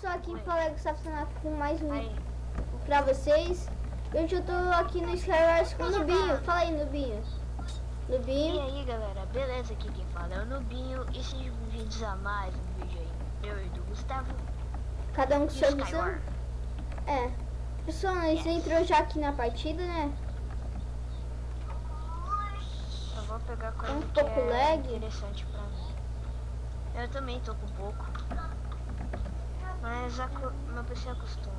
pessoal, aqui fala que está funcionando com mais um Aí. pra vocês. Hoje eu tô aqui no Skywars com o Nubinho. Fala aí, Nubinho. E Nubinho. aí galera, beleza? Aqui quem fala é o Nubinho e sejam bem-vindos a mais um vídeo aí, meu e do Gustavo. Cada um com E sua o visão. Skyward. É. Pessoal, nós entrou já aqui na partida, né? Eu vou pegar coisa Um que pouco é lag. interessante pra mim. Eu também tô com pouco. Mas meu PC acostuma.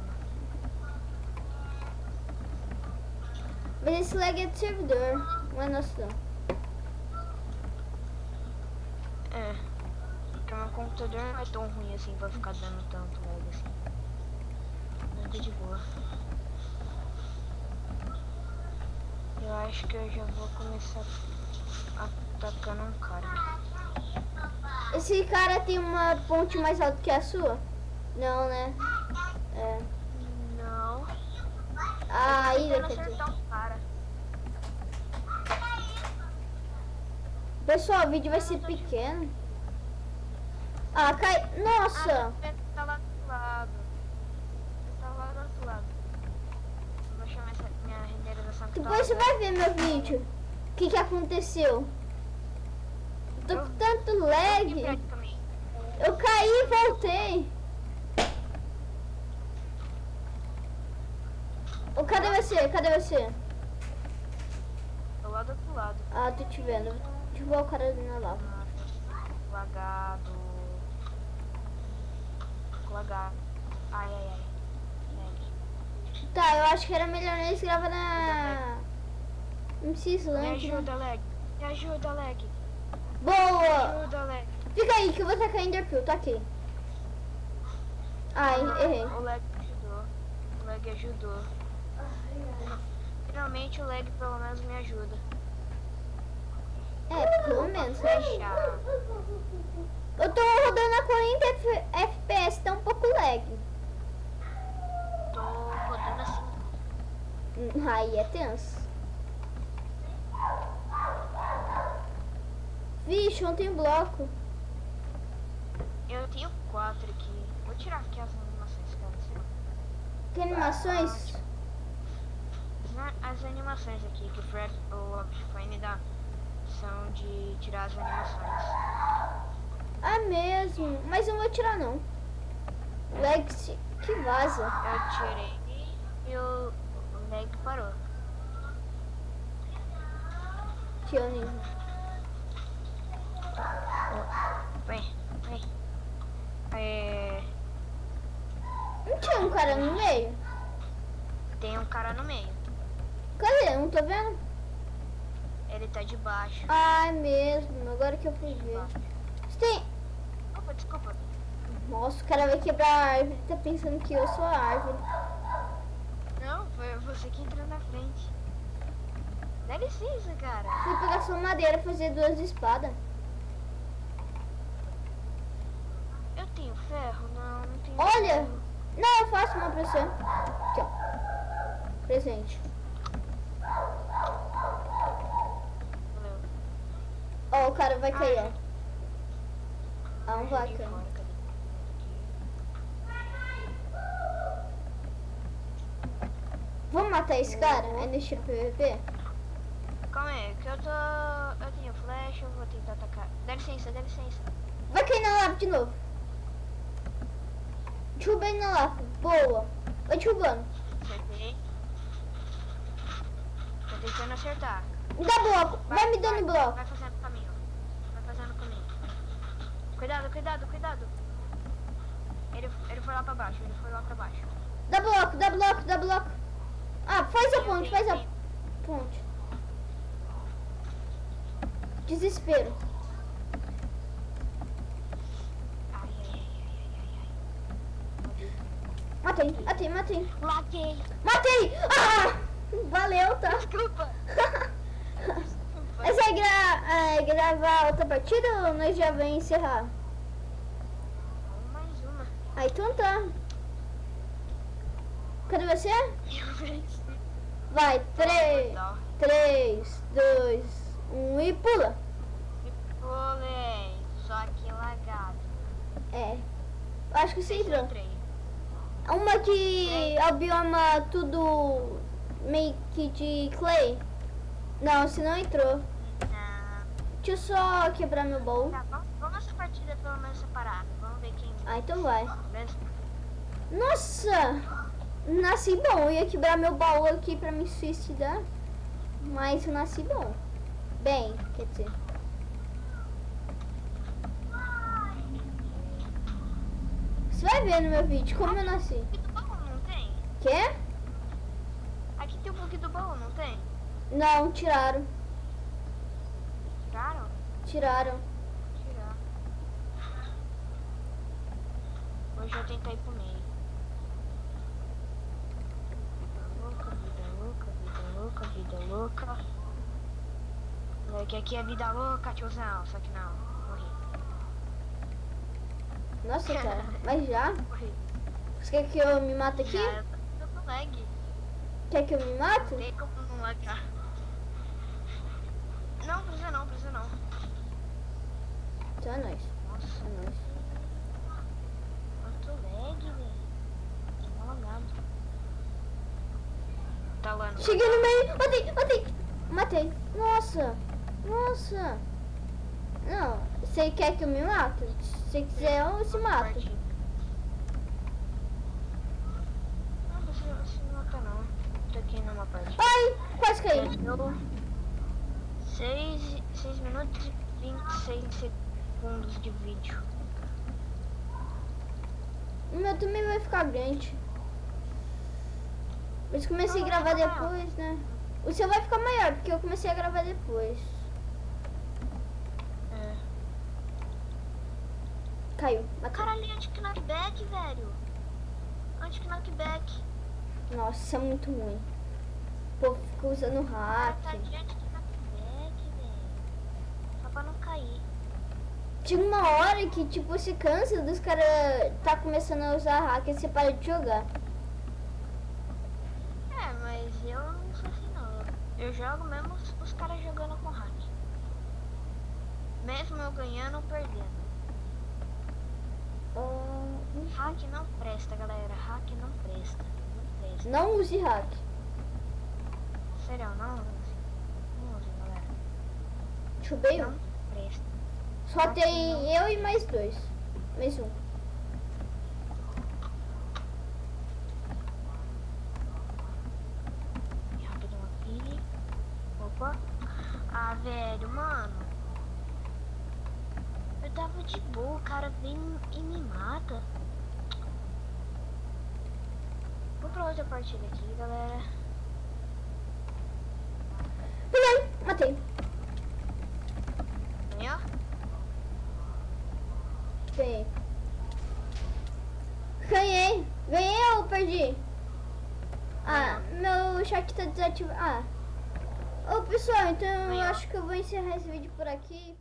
Mas esse lag é do servidor, não é nosso não. É. Porque meu computador não é tão ruim assim pra ficar dando tanto lag assim. Mas tá de boa. Eu acho que eu já vou começar atacando um cara. Esse cara tem uma ponte mais alta que a sua? Não, né? É. Não. A ilha, Eu tô quer dizer. acertar um cara. Pessoal, o vídeo vai ser pequeno. Ah, cai. Nossa! Tá lá do lado. Tá lá do outro lado. Eu vou chamar essa minha renderização que Depois você vai ver meu vídeo. O que aconteceu? Tô com tanto lag. Eu caí e voltei. Oh, cadê você? Cadê você? Tô lá do outro lado. Ah, tô te vendo. Vou derrubar o cara ali na lava. Lagado. Lagado. Ai, ai, ai. Lag. Tá, eu acho que era melhor eles gravar na... MC Me Slant, né? ajuda, lag. Me ajuda, lag. Boa! Me ajuda, lag. Fica aí que eu vou tacar Enderpeel, tá aqui. Ai, errei. O lag ajudou. O lag ajudou. Finalmente o lag pelo menos me ajuda. É, pelo menos, né? Fechar. Eu tô rodando a 40 FPS, tá um pouco lag. Tô rodando assim. Aí é tenso. Vixe, não tem bloco. Eu tenho 4 aqui. Vou tirar aqui as animações, cara. Que animações? As animações aqui que o Fred ou a Fine dá são de tirar as animações. Ah, mesmo. Mas eu não vou tirar, não. Lag que vaza. Eu tirei e o lag parou. Tioninho. Vem, vem. Não tinha um cara no meio? Tem um cara no meio. Cadê? Não tô vendo. Ele tá de baixo. Ah, é mesmo. Agora que eu fui ver. Você tem... Opa, desculpa. Nossa, o cara vai quebrar a árvore. Tá pensando que eu sou a árvore. Não, foi você que entrou na frente. Dá licença, cara. Fui pegar sua madeira e fazer 2 espadas. Eu tenho ferro? Não, não tenho Olha! ferro. Não, eu faço uma pra você. Aqui, ó. Presente. Valeu. Ó, o cara vai cair, ó. Ah, um Joguei vaca. fora, cadê? Vamos matar esse cara? É no estilo PVP? Calma aí, que eu tenho flecha, eu vou tentar atacar. Dá licença, dá licença. Vai cair na lava de novo. Derruba ele na lava. Boa. Vai derrubando. Acertei. Tô tentando acertar. Me dá bloco. Vai me dando bloco. Vai fazendo caminho. Vai fazendo caminho. Cuidado, cuidado, cuidado. Ele foi lá pra baixo, ele foi lá pra baixo. Dá bloco, dá bloco, dá bloco. Ah, faz a ponte, faz a ponte. Desespero. Ai, ai, ai, ai, ai, ai. Matei. Laguei. Matei! Ah! Valeu, tá? Desculpa. Essa é gravar outra partida ou nós já vamos encerrar? Mais uma. Ah, então tá. Cadê você? Vai, 3, 2, 1 e pula. Pulei, só que lagado. É. Eu acho que você entrou. Entrei. Uma que é o bioma tudo meio que de clay. Não, você não entrou. Não. Deixa eu só quebrar meu bowl. Tá, vamos essa partida pelo menos separada. Vamos ver quem... Ah, então vai. Beleza? Nossa! Nasci bom. Eu ia quebrar meu baú aqui pra me suicidar. Mas eu nasci bom. Bem, quer dizer. Você vai ver no meu vídeo como eu nasci. Aqui do baú não tem? Quê? Aqui tem o bug do baú, não tem? Não, tiraram. Tiraram? Tiraram. Tirar. Hoje eu tentar ir pro meio. Vida louca, vida louca. Que aqui é vida louca, tiozão. Só que não, morri. Nossa, cara. Mas já? Morri. Você quer que eu me mate aqui? Já, eu tô com lag. Quer que eu me mate? Tem como não lagar. Não, precisa não, precisa não. Então é nóis. Nossa, É nóis. quanto lag, velho. Tô lagado. Tá lá no... Cheguei no meio. Matei. Matei. Nossa. Nossa. Não. Você quer que eu me mate? Se quiser, eu se mato. Não precisa se matar não. Tô aqui numa partida. Ai, quase caí. 6 minutos e 26 segundos de vídeo. O meu também vai ficar grande. Mas comecei a gravar depois, né? O seu vai ficar maior, porque eu comecei a gravar depois. É. Caiu. Matei. Caralho, anti-knockback, velho. Anti-knockback. Nossa, isso é muito ruim. O povo fica usando hack. Tá de anti-knockback, velho. Só pra não cair. Tinha uma hora que, tipo, você cansa dos caras tá começando a usar hack e você para de jogar. É, mas eu não sou assim não. Eu jogo mesmo os caras jogando com hack. Mesmo eu ganhando ou perdendo. Hack não presta, galera. Hack não presta. Não presta. Não use hack. Sério, não use. Não use, galera. Chubei Não um. presta. Só tem eu e mais dois. Mais um. Rápido aqui. Opa. Ah, velho, mano. Eu tava de boa, o cara vem e me mata. Vou pra outra partida aqui, galera. Pulei. Matei. Ganhou? Ganhei. Ganhei ou perdi? Ah, meu chat tá desativado. Ah. Ô pessoal, então eu acho que eu vou encerrar esse vídeo por aqui.